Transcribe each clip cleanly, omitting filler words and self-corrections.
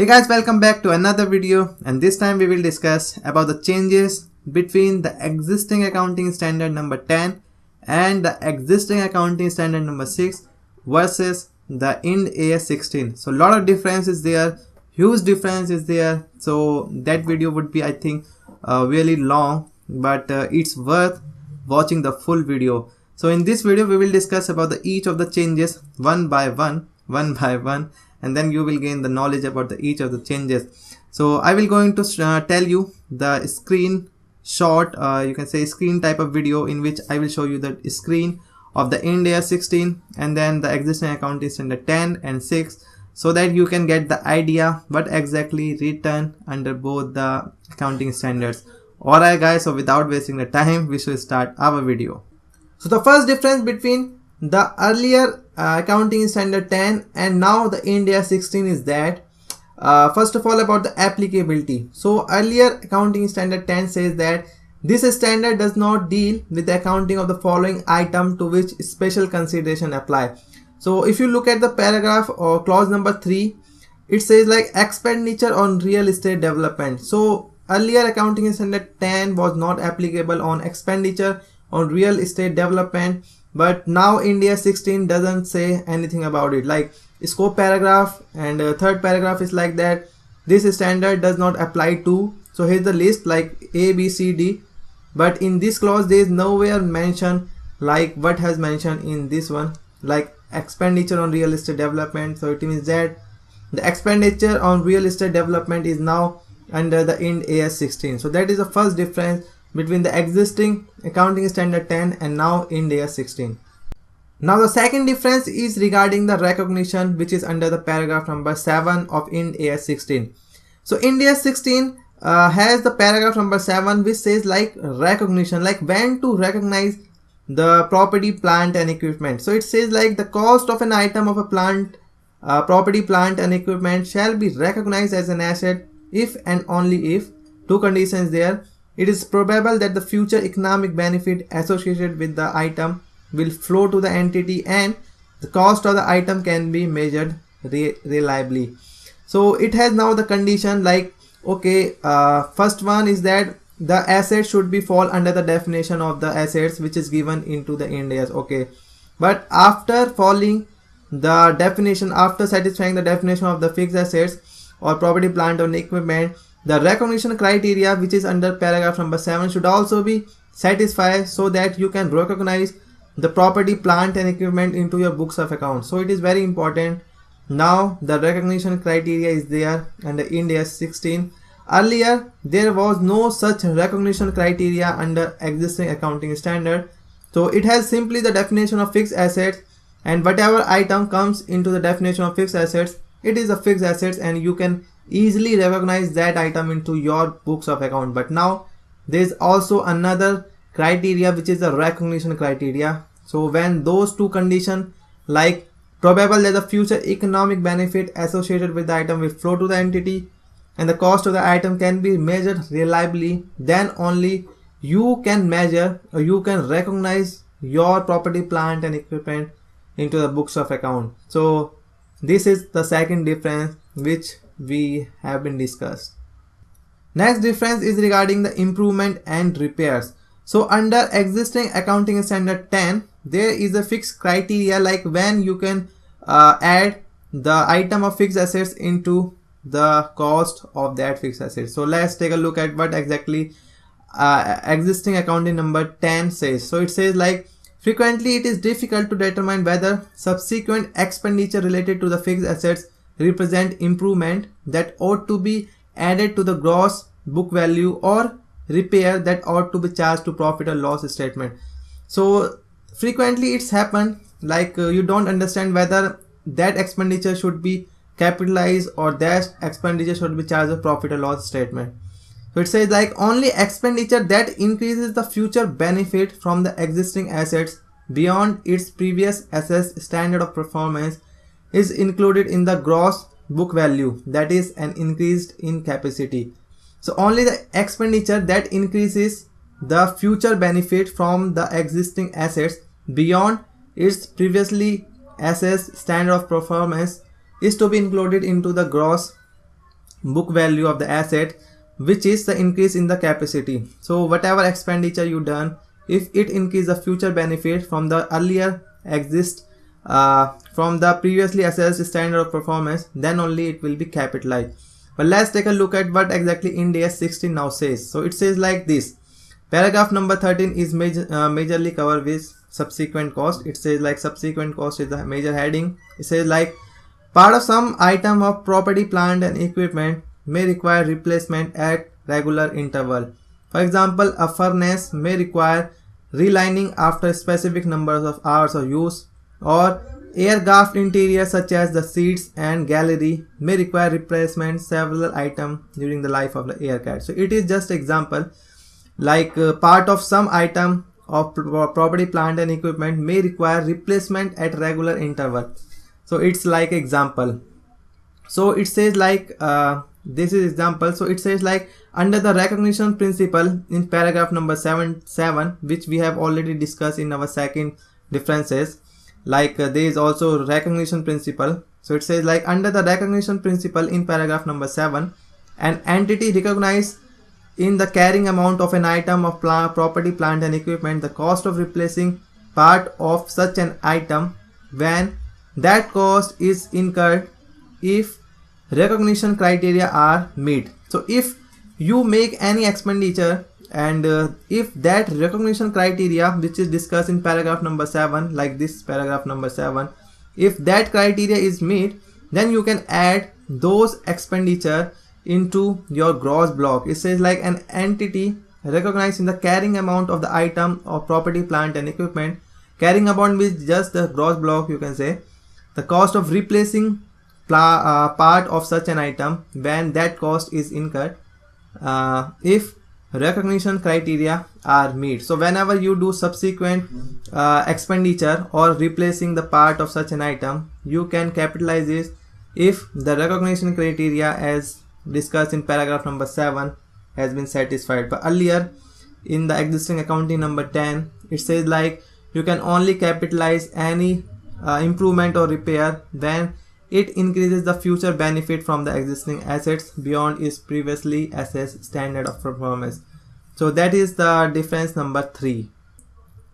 Hey guys, welcome back to another video, and this time we will discuss about the changes between the existing accounting standard number 10 and the existing accounting standard number 6 versus the Ind AS 16. So a lot of difference is there, huge difference is there. So that video would be, I think, really long, but it's worth watching the full video. So in this video we will discuss about each of the changes one by one, and then you will gain the knowledge about each of the changes. So I will going to tell you the screen short, you can say screen type of video, in which I will show you the screen of the Ind AS 16 and then the existing accounting standard 10 and 6, so that you can get the idea what exactly written under both the accounting standards. Alright guys, so without wasting the time, we should start our video. So the first difference between the earlier accounting standard 10 and now the Ind AS 16 is that first of all about the applicability. So earlier accounting standard 10 says that this standard does not deal with the accounting of the following item to which special consideration apply. So if you look at the paragraph or clause number 3, it says like expenditure on real estate development. So earlier accounting standard 10 was not applicable on expenditure on real estate development, but now Ind AS 16 doesn't say anything about it. Like scope paragraph and third paragraph is like that this standard does not apply to. So here's the list like A, B, C, D, but in this clause there is nowhere mentioned like what has mentioned in this one, like expenditure on real estate development. So it means that the expenditure on real estate development is now under the Ind AS 16. So that is the first difference between the existing accounting standard 10 and now Ind AS 16. Now the second difference is regarding the recognition, which is under the paragraph number 7 of Ind AS 16. So Ind AS 16 has the paragraph number 7 which says like recognition, like when to recognize the property, plant and equipment. So it says like the cost of an item of a plant, property, plant and equipment shall be recognized as an asset if and only if two conditions there. It is probable that the future economic benefit associated with the item will flow to the entity and the cost of the item can be measured reliably. So it has now the condition like, okay, first one is that the asset should be fall under the definition of the assets which is given into the Ind AS. Okay, but after following the definition, after satisfying the definition of the fixed assets or property, plant and equipment, the recognition criteria which is under paragraph number 7 should also be satisfied so that you can recognize the property, plant and equipment into your books of accounts. So it is very important. Now the recognition criteria is there under Ind AS 16. Earlier there was no such recognition criteria under existing accounting standard. So it has simply the definition of fixed assets, and whatever item comes into the definition of fixed assets, it is a fixed assets and you can easily recognize that item into your books of account. But now there is also another criteria which is the recognition criteria. So when those two conditions like probable that the future economic benefit associated with the item will flow to the entity and the cost of the item can be measured reliably, then only you can measure or you can recognize your property, plant and equipment into the books of account. So this is the second difference which we have been discussed. Next difference is regarding the improvement and repairs. So under existing accounting standard 10, there is a fixed criteria like when you can add the item of fixed assets into the cost of that fixed asset. So let's take a look at what exactly existing accounting number 10 says. So it says like frequently it is difficult to determine whether subsequent expenditure related to the fixed assets represent improvement that ought to be added to the gross book value or repair that ought to be charged to profit or loss statement. So frequently it's happened like you don't understand whether that expenditure should be capitalized or that expenditure should be charged a profit or loss statement. So it says like only expenditure that increases the future benefit from the existing assets beyond its previous assessed standard of performance is included in the gross book value, that is an increased in capacity. So only the expenditure that increases the future benefit from the existing assets beyond its previously assessed standard of performance is to be included into the gross book value of the asset, which is the increase in the capacity. So whatever expenditure you done, if it increase the future benefit from the earlier exist from the previously assessed standard of performance, then only it will be capitalized. But let's take a look at what exactly Ind AS 16 now says. So it says like this. Paragraph number 13 is majorly covered with subsequent cost. It says like subsequent cost is the major heading. It says like part of some item of property, plant and equipment may require replacement at regular interval. For example, a furnace may require relining after specific numbers of hours of use, or aircraft interior such as the seats and gallery may require replacement several items during the life of the aircraft. So it is just example, like part of some item of property, plant and equipment may require replacement at regular interval. So it's like example. So it says like this is example. So it says like under the recognition principle in paragraph number 7, which we have already discussed in our second differences, like there is also recognition principle. So it says like under the recognition principle in paragraph number 7, an entity recognized in the carrying amount of an item of property, plant and equipment the cost of replacing part of such an item when that cost is incurred if recognition criteria are met. So if you make any expenditure and if that recognition criteria which is discussed in paragraph number 7, like this paragraph number 7, if that criteria is met, then you can add those expenditure into your gross block. It says like an entity recognized in the carrying amount of the item of property, plant and equipment. Carrying amount means just the gross block, you can say. The cost of replacing part of such an item when that cost is incurred if recognition criteria are met. So whenever you do subsequent expenditure or replacing the part of such an item, you can capitalize this if the recognition criteria as discussed in paragraph number 7 has been satisfied. But earlier in the existing accounting number 10, it says like you can only capitalize any improvement or repair when it increases the future benefit from the existing assets beyond its previously assessed standard of performance. So that is the difference number 3.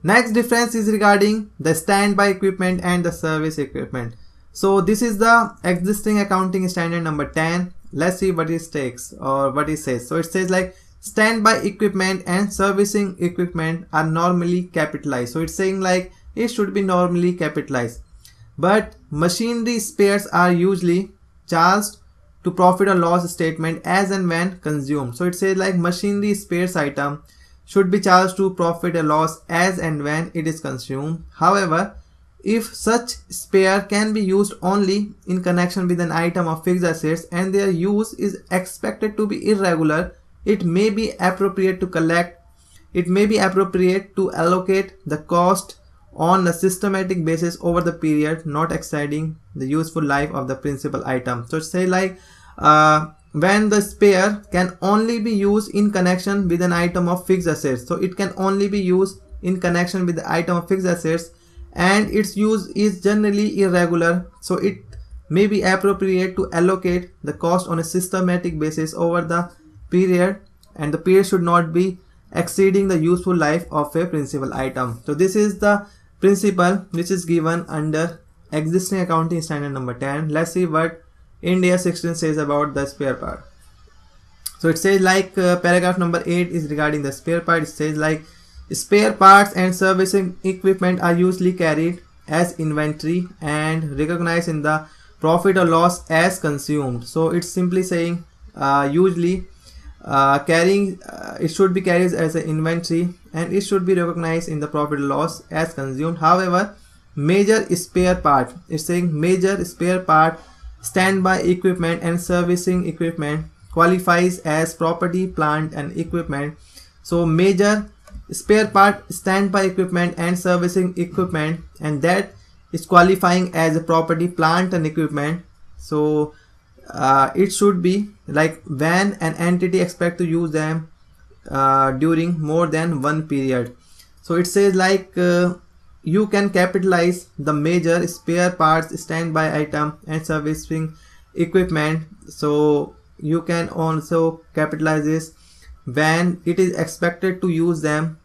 Next difference is regarding the standby equipment and the service equipment. So this is the existing accounting standard number 10. Let's see what it takes or what it says. So it says like standby equipment and servicing equipment are normally capitalized. So it's saying like it should be normally capitalized. But machinery spares are usually charged to profit or loss statement as and when consumed. So it says like machinery spares item should be charged to profit or loss as and when it is consumed. However, if such spare can be used only in connection with an item of fixed assets and their use is expected to be irregular, it may be appropriate to allocate the cost on a systematic basis over the period not exceeding the useful life of the principal item. So say like when the spare can only be used in connection with an item of fixed assets. So it can only be used in connection with the item of fixed assets and its use is generally irregular. So it may be appropriate to allocate the cost on a systematic basis over the period, and the period should not be exceeding the useful life of a principal item. So this is the principle which is given under existing accounting standard number 10. Let's see what Ind AS 16 says about the spare part. So it says like paragraph number 8 is regarding the spare part. It says like spare parts and servicing equipment are usually carried as inventory and recognized in the profit or loss as consumed. So it's simply saying usually it should be carried as an inventory and it should be recognized in the profit or loss as consumed. However, major spare part, it's saying major spare part, standby equipment and servicing equipment qualifies as property, plant and equipment. So major spare part, standby equipment and servicing equipment, and that is qualifying as a property, plant and equipment. So it should be like when an entity expects to use them during more than one period. So it says like you can capitalize the major spare parts, standby item and servicing equipment. So you can also capitalize this when it is expected to use them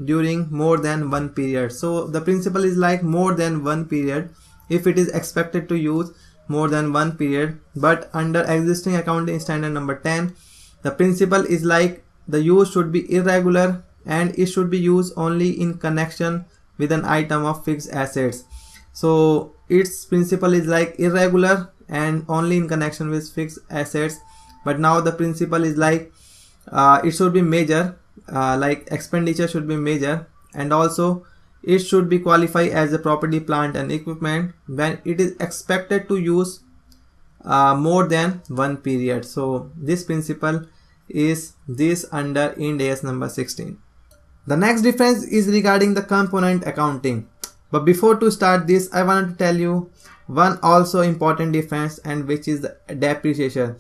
during more than one period. So the principle is like more than one period if it is expected to use more than one period. But under existing accounting standard number 10, the principle is like the use should be irregular and it should be used only in connection with an item of fixed assets. So its principle is like irregular and only in connection with fixed assets. But now the principle is like it should be major, like expenditure should be major, and also it should be qualified as a property, plant and equipment when it is expected to use more than one period. So this principle is this under Ind AS number 16. The next difference is regarding the component accounting. But before to start this, I want to tell you one also important difference, and which is the depreciation.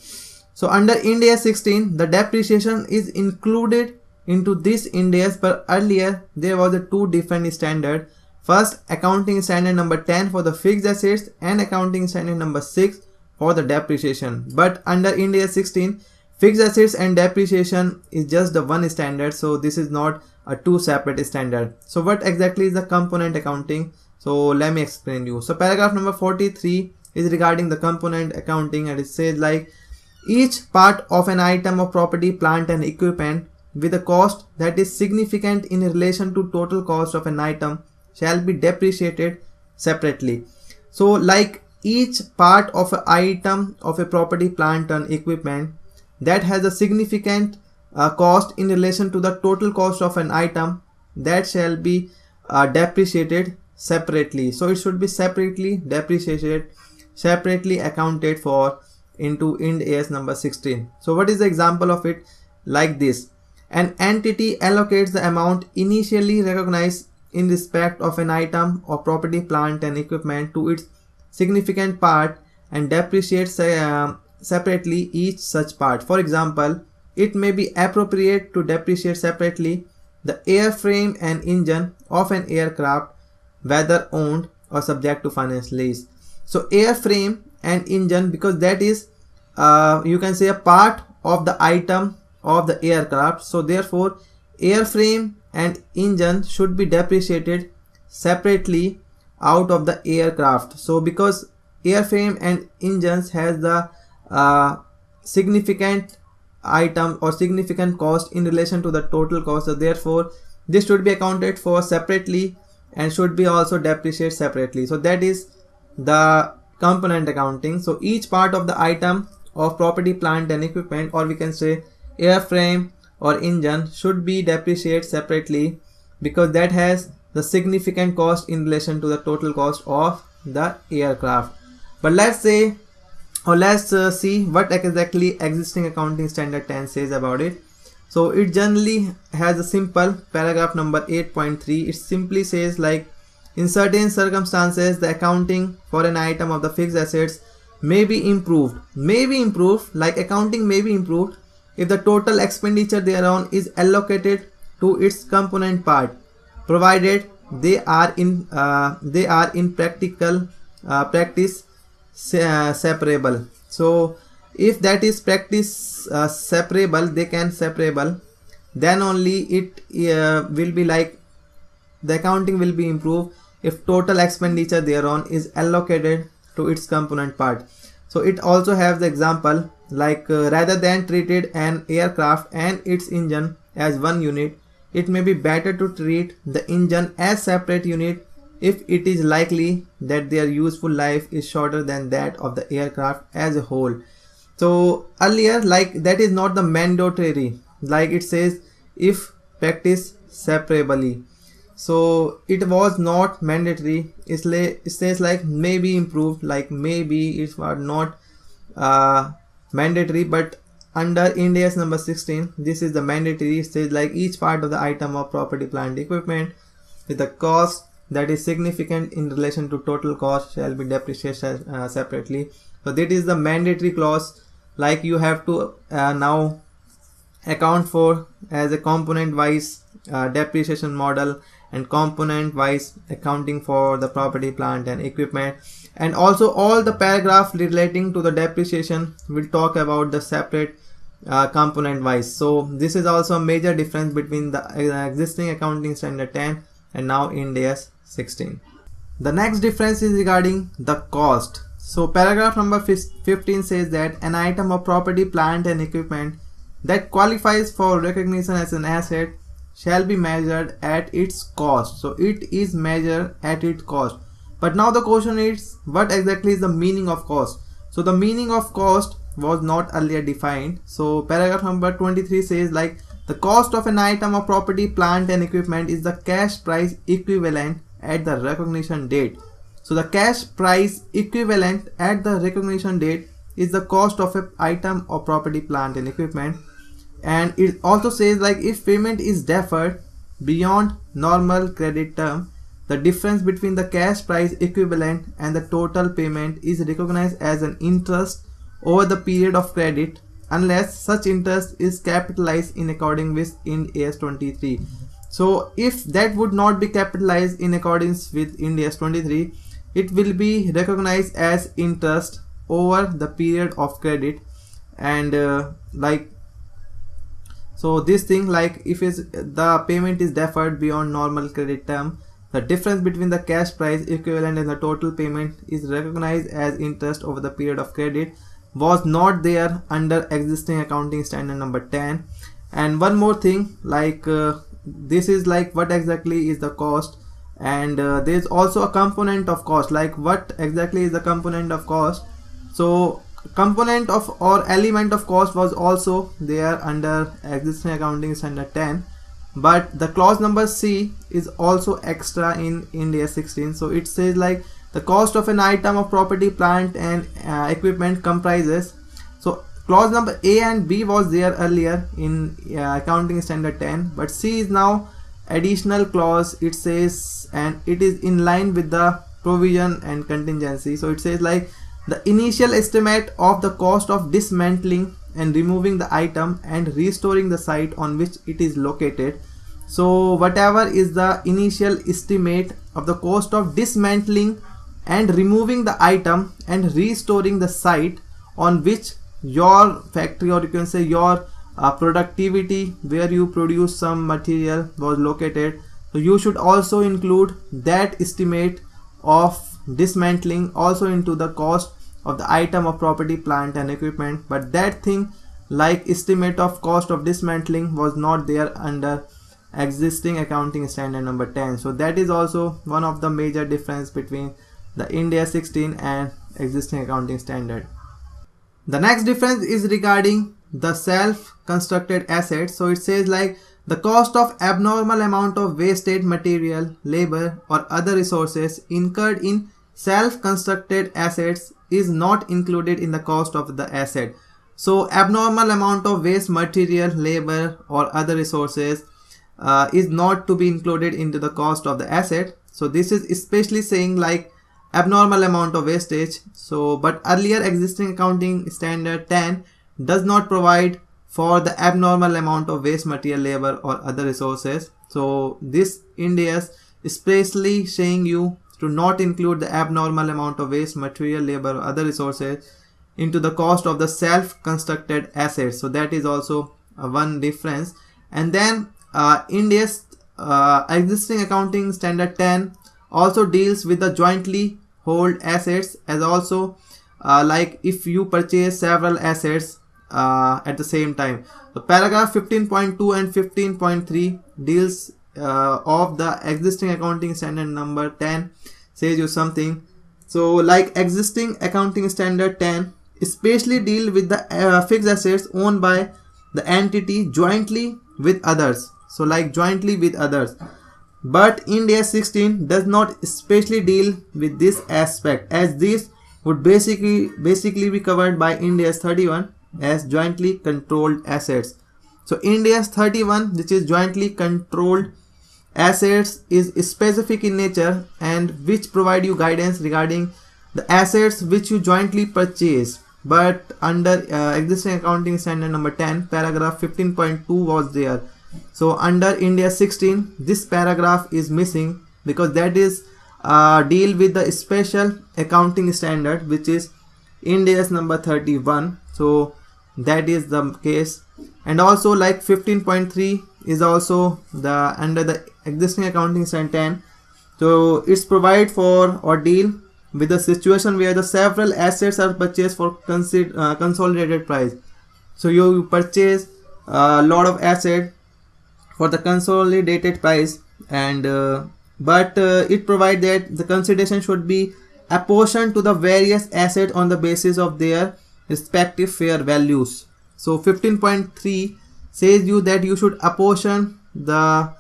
So under Ind AS 16, the depreciation is included into this Ind AS, but earlier there was a two different standard. First, accounting standard number 10 for the fixed assets and accounting standard number 6 for the depreciation. But under Ind AS 16, fixed assets and depreciation is just the one standard. So this is not a two separate standard. So what exactly is the component accounting? So let me explain you. So paragraph number 43 is regarding the component accounting, and it says like each part of an item of property, plant and equipment with a cost that is significant in relation to total cost of an item shall be depreciated separately. So like each part of an item of a property, plant and equipment that has a significant cost in relation to the total cost of an item, that shall be depreciated separately. So it should be separately depreciated, separately accounted for into Ind AS number 16. So what is the example of it? Like this: an entity allocates the amount initially recognized in respect of an item or property, plant and equipment to its significant part and depreciates separately each such part. For example, it may be appropriate to depreciate separately the airframe and engine of an aircraft, whether owned or subject to finance lease. So airframe and engine, because that is you can say a part of the item of the aircraft, so therefore airframe and engine should be depreciated separately out of the aircraft. So because airframe and engines has the significant item or significant cost in relation to the total cost, so therefore this should be accounted for separately and should be also depreciated separately. So that is the component accounting. So each part of the item of property, plant and equipment, or we can say airframe or engine, should be depreciated separately because that has the significant cost in relation to the total cost of the aircraft. But let's say, or let's see what exactly existing accounting standard 10 says about it. So it generally has a simple paragraph number 8.3. It simply says like, in certain circumstances the accounting for an item of the fixed assets may be improved. Like accounting may be improved if the total expenditure thereon is allocated to its component part, provided they are in practice separable. So if that is practice separable, they can separable, then only it will be like the accounting will be improved if total expenditure thereon is allocated to its component part. So it also has the example like rather than treated an aircraft and its engine as one unit, it may be better to treat the engine as separate unit if it is likely that their useful life is shorter than that of the aircraft as a whole. So earlier, like that is not the mandatory, like it says if practice separably. So it was not mandatory. It says like may be improved, like maybe it was not mandatory, but under Ind AS number 16 this is the mandatory. It says like each part of the item of property, plant, equipment with a cost that is significant in relation to total cost shall be depreciated separately. So that is the mandatory clause, like you have to now account for as a component wise depreciation model and component wise accounting for the property, plant and equipment. And also all the paragraph relating to the depreciation will talk about the separate component wise. So this is also a major difference between the existing accounting standard 10 and now Ind AS 16. The next difference is regarding the cost. So paragraph number 15 says that an item of property, plant and equipment that qualifies for recognition as an asset shall be measured at its cost. So it is measured at its cost. But now the question is, what exactly is the meaning of cost? So the meaning of cost was not earlier defined. So paragraph number 23 says like the cost of an item of property, plant and equipment is the cash price equivalent at the recognition date. So the cash price equivalent at the recognition date is the cost of an item of property, plant and equipment. And it also says like if payment is deferred beyond normal credit term, the difference between the cash price equivalent and the total payment is recognized as an interest over the period of credit unless such interest is capitalized in accordance with Ind AS 23. So if that would not be capitalized in accordance with Ind AS 23, it will be recognized as interest over the period of credit. And so this thing, like if the payment is deferred beyond normal credit term, the difference between the cash price equivalent and the total payment is recognized as interest over the period of credit, was not there under existing accounting standard number 10. And one more thing, like this is like what exactly is the cost, and there is also a component of cost. Like what exactly is the component of cost? So component of or element of cost was also there under existing accounting standard 10, but the clause number C is also extra in Ind AS 16. So it says like the cost of an item of property, plant and equipment comprises. So clause number A and B was there earlier in accounting standard 10, but C is now additional clause. It says, and it is in line with the provision and contingency. So it says like the initial estimate of the cost of dismantling and removing the item and restoring the site on which it is located. So whatever is the initial estimate of the cost of dismantling and removing the item and restoring the site on which your factory, or you can say your productivity where you produce some material, was located. So you should also include that estimate of dismantling also into the cost of the item of property, plant and equipment. But that thing like estimate of cost of dismantling was not there under existing accounting standard number 10. So that is also one of the major difference between the Ind AS 16 and existing accounting standard. The next difference is regarding the self-constructed assets. So it says like the cost of abnormal amount of wasted material, labor or other resources incurred in self-constructed assets is not included in the cost of the asset. So abnormal amount of waste material, labor or other resources is not to be included into the cost of the asset. So this is especially saying like abnormal amount of wastage. So but earlier existing accounting standard 10 does not provide for the abnormal amount of waste material, labor or other resources. So this Ind AS especially saying you to not include the abnormal amount of waste material, labor or other resources into the cost of the self-constructed assets. So that is also one difference. And then Ind AS existing accounting standard 10 also deals with the jointly hold assets, as also like if you purchase several assets at the same time. So paragraph 15.2 and 15.3 deals of the existing accounting standard number 10 says you something. So like existing accounting standard 10 especially deal with the fixed assets owned by the entity jointly with others. So like jointly with others. But Ind AS 16 does not especially deal with this aspect, as this would basically be covered by Ind AS 31 as jointly controlled assets. So Ind AS 31, which is jointly controlled assets, is specific in nature and which provide you guidance regarding the assets which you jointly purchase. But under existing accounting standard number 10, paragraph 15.2 was there. So under Ind AS 16, this paragraph is missing because that is deal with the special accounting standard, which is Ind AS number 31. So that is the case. And also like 15.3 is also the under the existing accounting standard 10. So it's provide for or deal with the situation where the several assets are purchased for consolidated price. So you purchase a lot of asset for the consolidated price, and but it provides that the consideration should be apportioned to the various assets on the basis of their respective fair values. So 15.3 says you that you should apportion the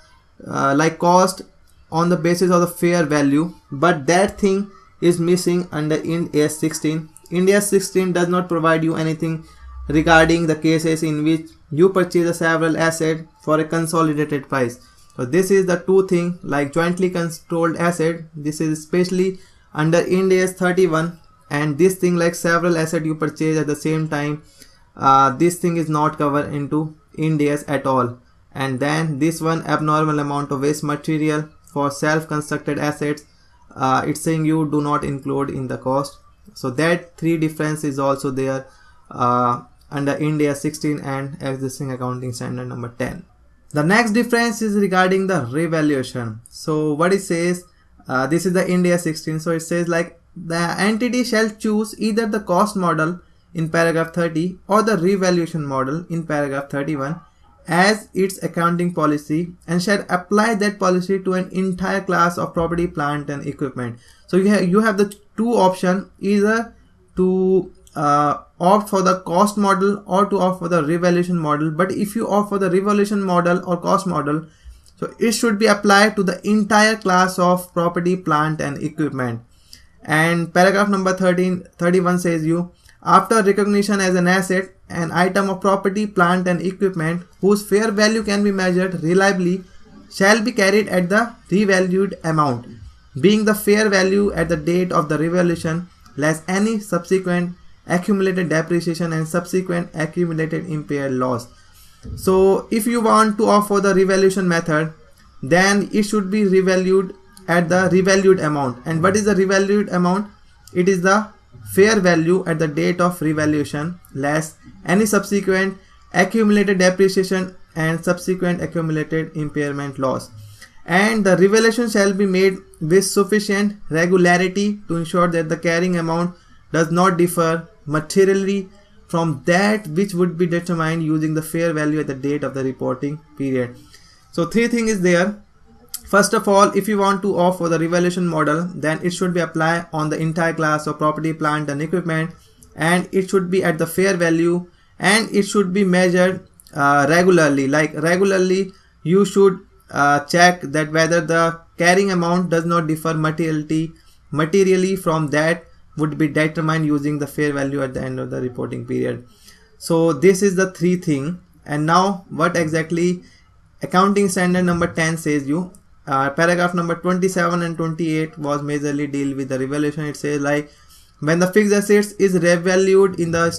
like cost on the basis of the fair value, but that thing is missing under Ind AS 16. Ind AS 16 does not provide you anything regarding the cases in which you purchase a several assets for a consolidated price. So this is the two thing, like jointly controlled asset, this is especially under Ind AS 31, and this thing like several assets you purchase at the same time, this thing is not covered into Ind AS at all. And then this one, abnormal amount of waste material for self-constructed assets, it's saying you do not include in the cost. So that three difference is also there under Ind AS 16 and existing accounting standard number 10. The next difference is regarding the revaluation. So what it says, this is the Ind AS 16. So it says like the entity shall choose either the cost model in paragraph 30 or the revaluation model in paragraph 31 as its accounting policy, and shall apply that policy to an entire class of property, plant and equipment. So you have the two options, either to opt for the cost model or to opt for the revaluation model. But if you opt for the revaluation model or cost model, so it should be applied to the entire class of property, plant and equipment. And paragraph number 31 says you, after recognition as an asset, an item of property, plant and equipment whose fair value can be measured reliably shall be carried at the revalued amount, being the fair value at the date of the revaluation less any subsequent accumulated depreciation and subsequent accumulated impaired loss. So if you want to opt for the revaluation method, then it should be revalued at the revalued amount. And what is the revalued amount? It is the fair value at the date of revaluation less any subsequent accumulated depreciation and subsequent accumulated impairment loss. And the revaluation shall be made with sufficient regularity to ensure that the carrying amount does not differ materially from that which would be determined using the fair value at the date of the reporting period. So three things is there. First of all, if you want to opt for the revaluation model, then it should be applied on the entire class of property, plant and equipment, and it should be at the fair value, and it should be measured regularly. Like regularly you should check that whether the carrying amount does not differ materially from that would be determined using the fair value at the end of the reporting period. So this is the three thing. And now what exactly accounting standard number 10 says you, paragraph number 27 and 28 was majorly deal with the revaluation. It says like when the fixed assets is revalued in the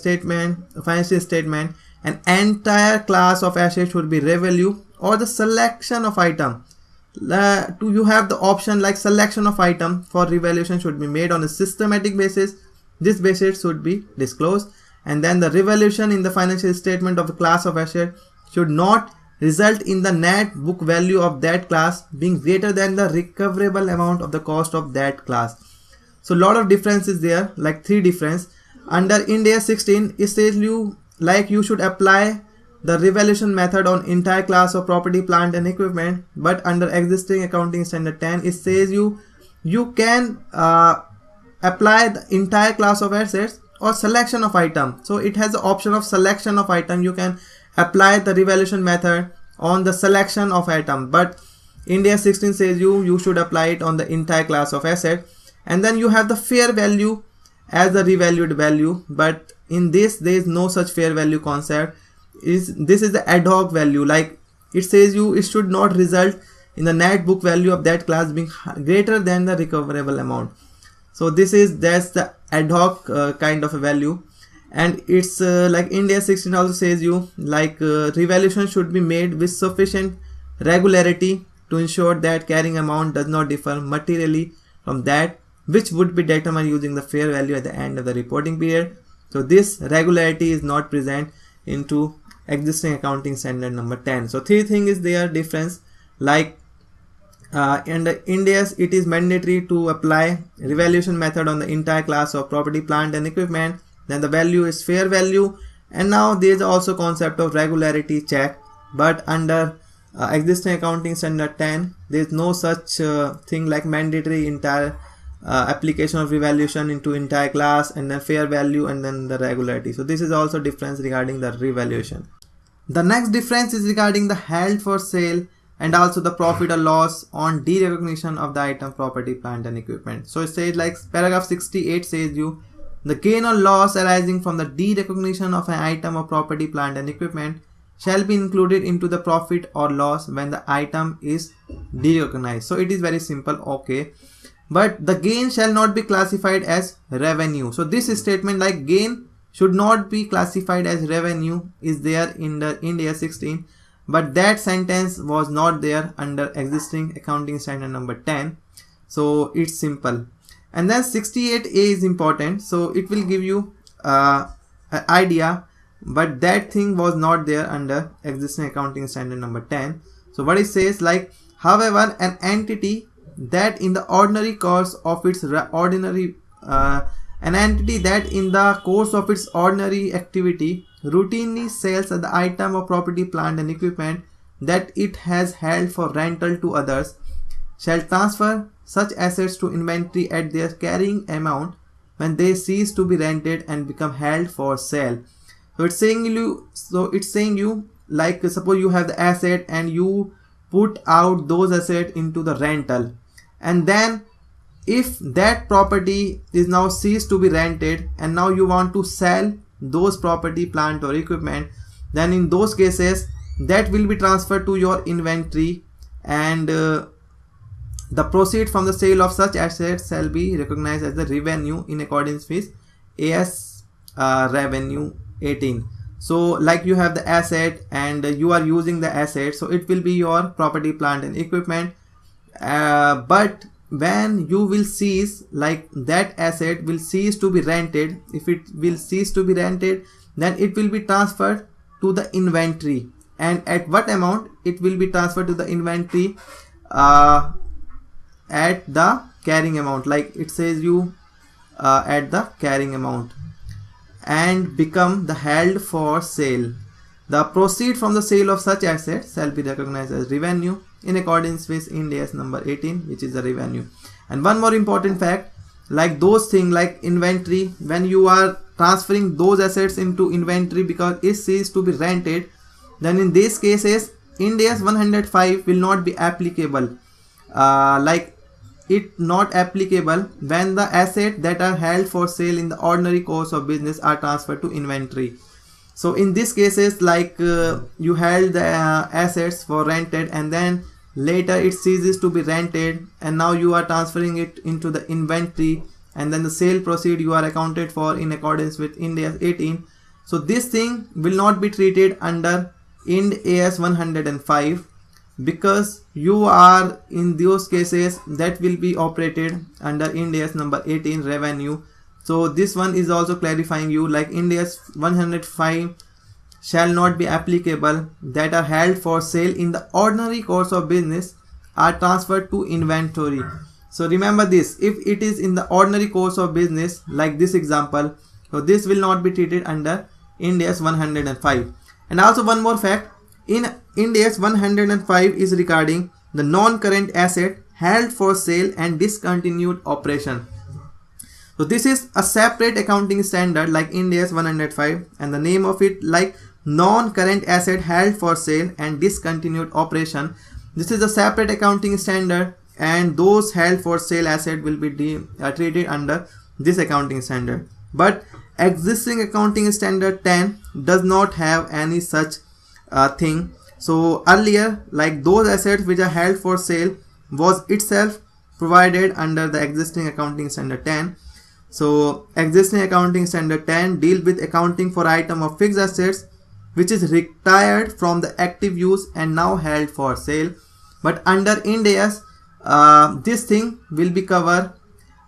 financial statement, an entire class of assets should be revalued, or the selection of item. You have the option like selection of item for revaluation should be made on a systematic basis. This basis should be disclosed, and then the revaluation in the financial statement of a class of asset should not result in the net book value of that class being greater than the recoverable amount of the cost of that class. So a lot of differences there, like three difference. Under Ind AS 16, it says you should apply the revaluation method on entire class of property, plant and equipment, but under existing accounting standard 10, it says you can apply the entire class of assets or selection of item. So it has the option of selection of item. You can apply the revaluation method on the selection of item, but Ind AS 16 says you should apply it on the entire class of asset. And then you have the fair value as the revalued value, but in this there is no such fair value concept. This is the ad hoc value. Like it says it should not result in the net book value of that class being greater than the recoverable amount. So that's the ad hoc kind of a value. And it's like Ind AS 16 also says revaluation should be made with sufficient regularity to ensure that carrying amount does not differ materially from that, which would be determined using the fair value at the end of the reporting period. So this regularity is not present into existing accounting standard number 10. So three things is their difference. Like in the Ind AS, it is mandatory to apply revaluation method on the entire class of property, plant and equipment. Then the value is fair value, and now there is also concept of regularity check. But under existing accounting standard 10, there is no such thing like mandatory entire application of revaluation into entire class, and then fair value, and then the regularity. So this is also difference regarding the revaluation. The next difference is regarding the held for sale and also the profit or loss on derecognition of the item property, plant and equipment. So it says like paragraph 68 says you the gain or loss arising from the derecognition of an item of property, plant and equipment shall be included into the profit or loss when the item is derecognized. So it is very simple, okay, but the gain shall not be classified as revenue. So this statement like gain should not be classified as revenue is there in the Ind AS 16, but that sentence was not there under existing accounting standard number 10. So it's simple. And then 68A is important, so it will give you an idea, but that thing was not there under existing accounting standard number 10. So what it says like, however, an entity that in the ordinary course of its ordinary activity routinely sells the item of property, plant and equipment that it has held for rental to others shall transfer such assets to inventory at their carrying amount when they cease to be rented and become held for sale. So it's saying you like, suppose you have the asset and you put out those assets into the rental, and then if that property is now ceased to be rented and now you want to sell those property, plant or equipment, then in those cases that will be transferred to your inventory, and the proceed from the sale of such assets shall be recognized as the revenue in accordance with AS revenue 18. So like you have the asset and you are using the asset, so it will be your property, plant and equipment, but when you will cease, like that asset will cease to be rented, if it will cease to be rented, then it will be transferred to the inventory. And at what amount it will be transferred to the inventory? At the carrying amount, like it says you at the carrying amount, and become the held for sale. The proceed from the sale of such assets shall be recognized as revenue in accordance with Ind AS number 18, which is the revenue. And one more important fact, like those things like inventory, when you are transferring those assets into inventory because it ceases to be rented, then in these cases Ind AS 105 will not be applicable. Like it not applicable when the assets that are held for sale in the ordinary course of business are transferred to inventory. So in these cases, like you held the assets for rented and then later it ceases to be rented and now you are transferring it into the inventory, and then the sale proceed you are accounted for in accordance with Ind AS 18. So this thing will not be treated under Ind AS 105 because you are in those cases that will be operated under Ind AS number 18 revenue. So this one is also clarifying you, like Ind AS 105 shall not be applicable that are held for sale in the ordinary course of business are transferred to inventory. So remember this, if it is in the ordinary course of business like this example, so this will not be treated under Ind AS 105. And also one more fact, in Ind AS 105 is regarding the non-current asset held for sale and discontinued operation. So this is a separate accounting standard like Ind AS 105, and the name of it like non-current asset held for sale and discontinued operation. This is a separate accounting standard, and those held for sale asset will be treated under this accounting standard. But existing accounting standard 10 does not have any such thing. So earlier, like those assets which are held for sale was itself provided under the existing accounting standard 10. So existing accounting standard 10 deal with accounting for item of fixed assets which is retired from the active use and now held for sale. But under Ind AS this thing will be covered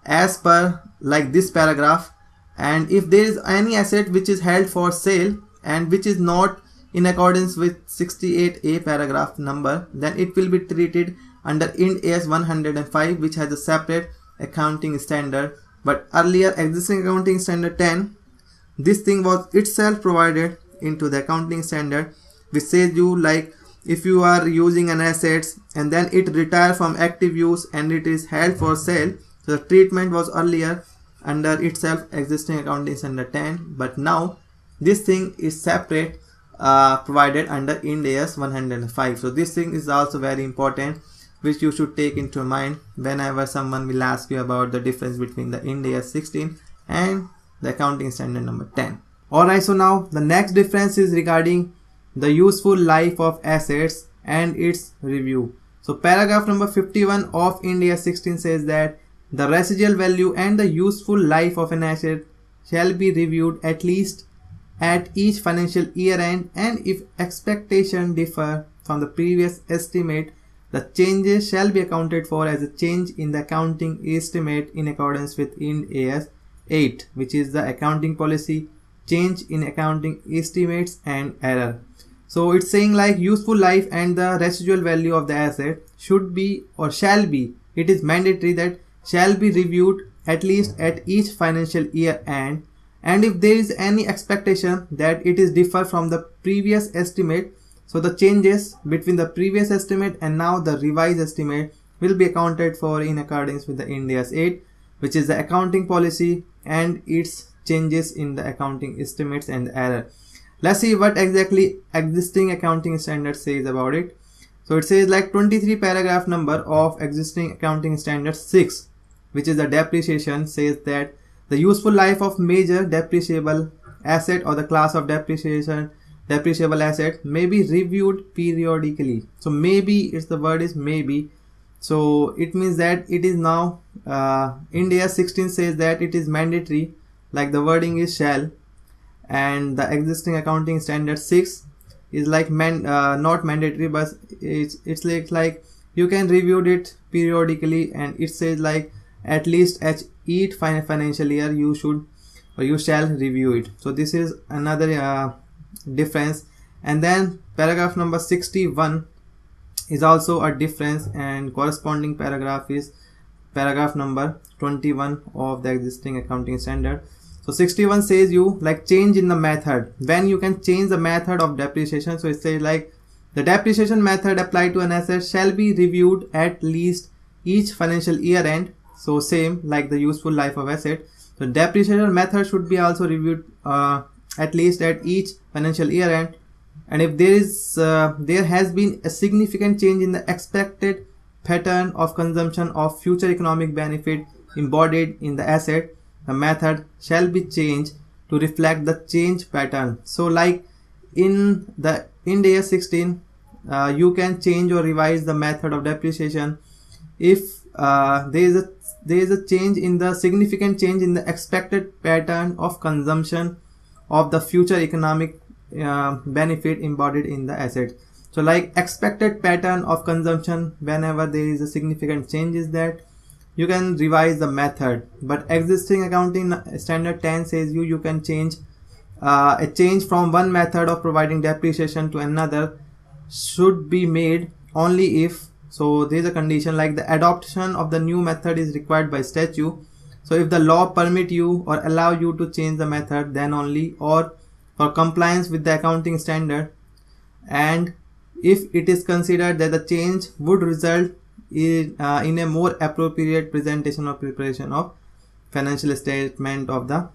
as per like this paragraph, and if there is any asset which is held for sale and which is not in accordance with 68A paragraph number, then it will be treated under Ind AS 105, which has a separate accounting standard. But earlier existing accounting standard 10, this thing was itself provided into the accounting standard, which says you like if you are using an assets and then it retire from active use and it is held for sale, so the treatment was earlier under itself existing accounting standard 10, but now this thing is separate, provided under Ind AS 105. So this thing is also very important, which you should take into mind whenever someone will ask you about the difference between the Ind AS 16 and the accounting standard number 10. Alright, so now the next difference is regarding the useful life of assets and its review. So paragraph number 51 of Ind AS 16 says that the residual value and the useful life of an asset shall be reviewed at least at each financial year end, and if expectations differ from the previous estimate, the changes shall be accounted for as a change in the accounting estimate in accordance with Ind AS 8, which is the accounting policy, change in accounting estimates and error. So it's saying like useful life and the residual value of the asset should be or shall be, it is mandatory that shall be reviewed at least at each financial year end, and if there is any expectation that it is differ from the previous estimate, so the changes between the previous estimate and now the revised estimate will be accounted for in accordance with the Ind AS 8, which is the accounting policy and its changes in the accounting estimates and error. Let's see what exactly existing accounting standard says about it. So it says like 23 paragraph number of existing accounting standard 6, which is the depreciation, says that the useful life of major depreciable asset or the class of depreciable asset may be reviewed periodically. So maybe, it's the word is maybe, so it means that it is now Ind AS 16 says that it is mandatory, like the wording is shall, and the existing accounting standard 6 is like not mandatory, but it's like you can review it periodically, and it says like at least at each financial year you should or you shall review it. So this is another difference. And then paragraph number 61 is also a difference, and corresponding paragraph is paragraph number 21 of the existing accounting standard. So 61 says you like change in the method, when you can change the method of depreciation. So it says like the depreciation method applied to an asset shall be reviewed at least each financial year end. So same like the useful life of asset, the depreciation method should be also reviewed at least at each financial year end, and if there has been a significant change in the expected pattern of consumption of future economic benefit embodied in the asset, the method shall be changed to reflect the change pattern. So like in the Ind AS 16 you can change or revise the method of depreciation if there is a change in the significant change in the expected pattern of consumption of the future economic benefit embodied in the asset. So like expected pattern of consumption, whenever there is a significant change is that you can revise the method. But existing accounting standard 10 says you can change a change from one method of providing depreciation to another should be made only if, so there is a condition like the adoption of the new method is required by statute. So if the law permit you or allow you to change the method, then only, or for compliance with the accounting standard, and if it is considered that the change would result in a more appropriate presentation or preparation of financial statement of the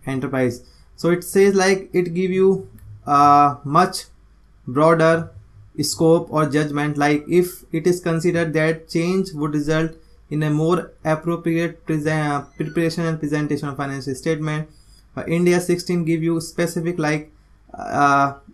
enterprise. So it says like it give you a much broader scope or judgment, like if it is considered that change would result in a more appropriate preparation and presentation of financial statement. Ind AS 16 give you specific like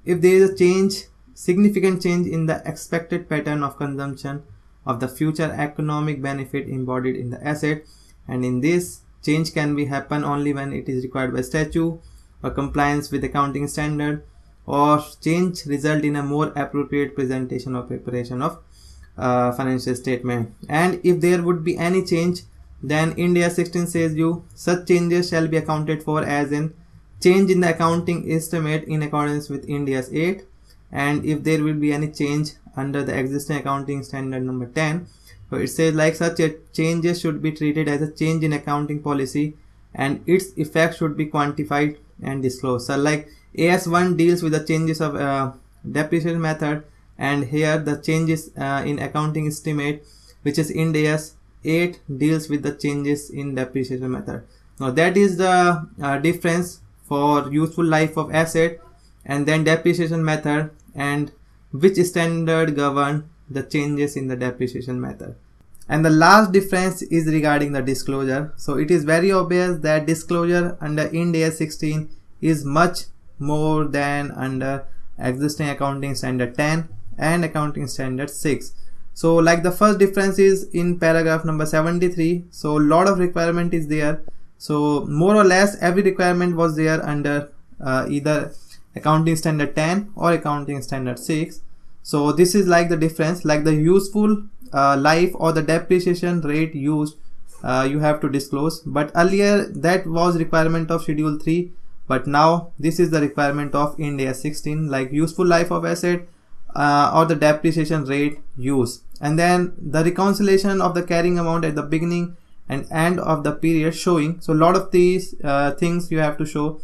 if there is a change, significant change in the expected pattern of consumption of the future economic benefit embodied in the asset, and in this change can be happen only when it is required by statute or compliance with accounting standard, or change result in a more appropriate presentation or preparation of financial statement. And if there would be any change, then Ind AS 16 says you such changes shall be accounted for as in change in the accounting estimate in accordance with Ind AS 8. And if there will be any change under the existing accounting standard number 10, so it says like such a changes should be treated as a change in accounting policy and its effect should be quantified and disclosed. So like AS1 deals with the changes of depreciation method, and here the changes in accounting estimate, which is Ind AS 8, deals with the changes in depreciation method. Now that is the difference for useful life of asset and then depreciation method, and which standard govern the changes in the depreciation method. And the last difference is regarding the disclosure. So it is very obvious that disclosure under Ind AS 16 is much more than under existing accounting standard 10 and accounting standard 6. So like the first difference is in paragraph number 73. So a lot of requirement is there. So more or less every requirement was there under either accounting standard 10 or accounting standard 6. So this is like the difference, like the useful life or the depreciation rate used you have to disclose, but earlier that was requirement of schedule 3, but now this is the requirement of Ind AS 16, like useful life of asset or the depreciation rate used, and then the reconciliation of the carrying amount at the beginning and end of the period showing. So a lot of these things you have to show.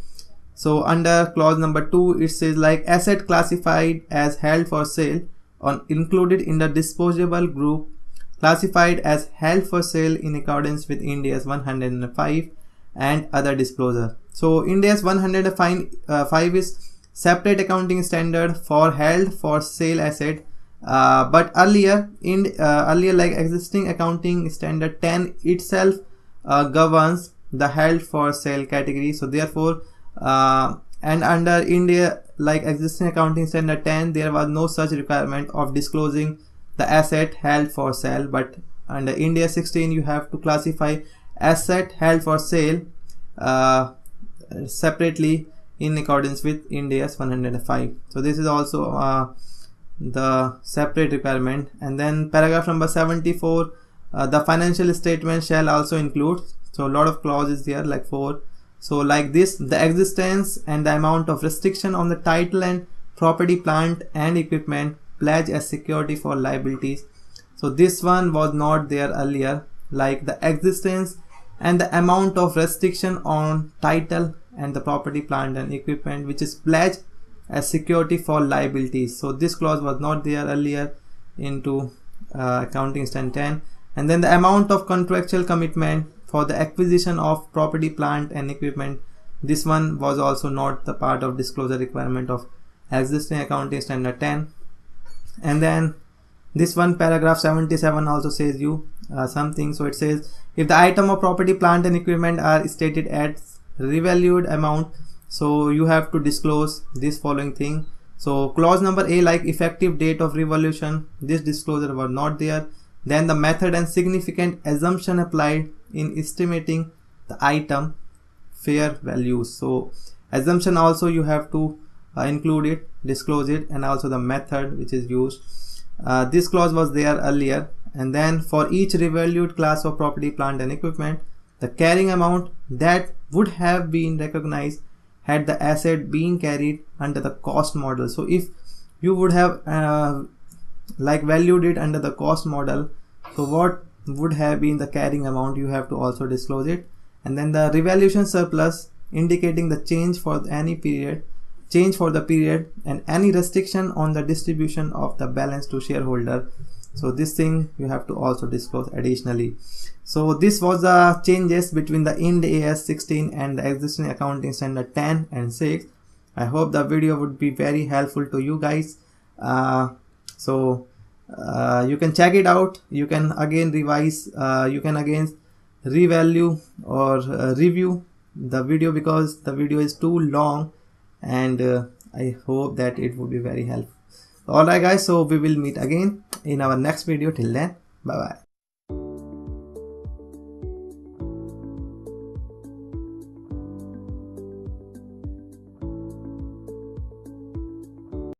So under clause number 2 it says like asset classified as held for sale or included in the disposable group classified as held for sale in accordance with Ind AS 105 and other disclosure. So Ind AS 105 is separate accounting standard for held for sale asset, but earlier like existing accounting standard 10 itself governs the held for sale category. So therefore and under India like existing accounting standard 10 there was no such requirement of disclosing the asset held for sale, but under Ind AS 16 you have to classify asset held for sale separately in accordance with Ind AS 105. So this is also the separate requirement. And then paragraph number 74, the financial statement shall also include. So a lot of clauses there, like 4. So like this, the existence and the amount of restriction on the title and property, plant and equipment pledged as security for liabilities. So this one was not there earlier, like the existence and the amount of restriction on title and the property, plant and equipment which is pledged as security for liabilities. So this clause was not there earlier into accounting standard 10. And then the amount of contractual commitment for the acquisition of property, plant and equipment, this one was also not the part of disclosure requirement of existing accounting standard 10. And then this one, paragraph 77 also says you something. So it says if the item of property, plant and equipment are stated as revalued amount, so you have to disclose this following thing. So clause number A, like effective date of revaluation, this disclosure was not there. Then the method and significant assumption applied in estimating the item fair values. So assumption also you have to include it, disclose it, and also the method which is used. This clause was there earlier. And then for each revalued class of property, plant and equipment, the carrying amount that would have been recognized had the asset been carried under the cost model. So if you would have like valued it under the cost model, so what would have been the carrying amount, you have to also disclose it. And then the revaluation surplus indicating the change for any period, change for the period, and any restriction on the distribution of the balance to shareholder. So this thing you have to also disclose additionally. So this was the changes between the Ind AS 16 and the existing accounting standard 10 and 6. I hope the video would be very helpful to you guys. You can check it out. You can again revise, you can again revalue or review the video because the video is too long, and I hope that it would be very helpful. Alright guys, so we will meet again in our next video. Till then, bye bye.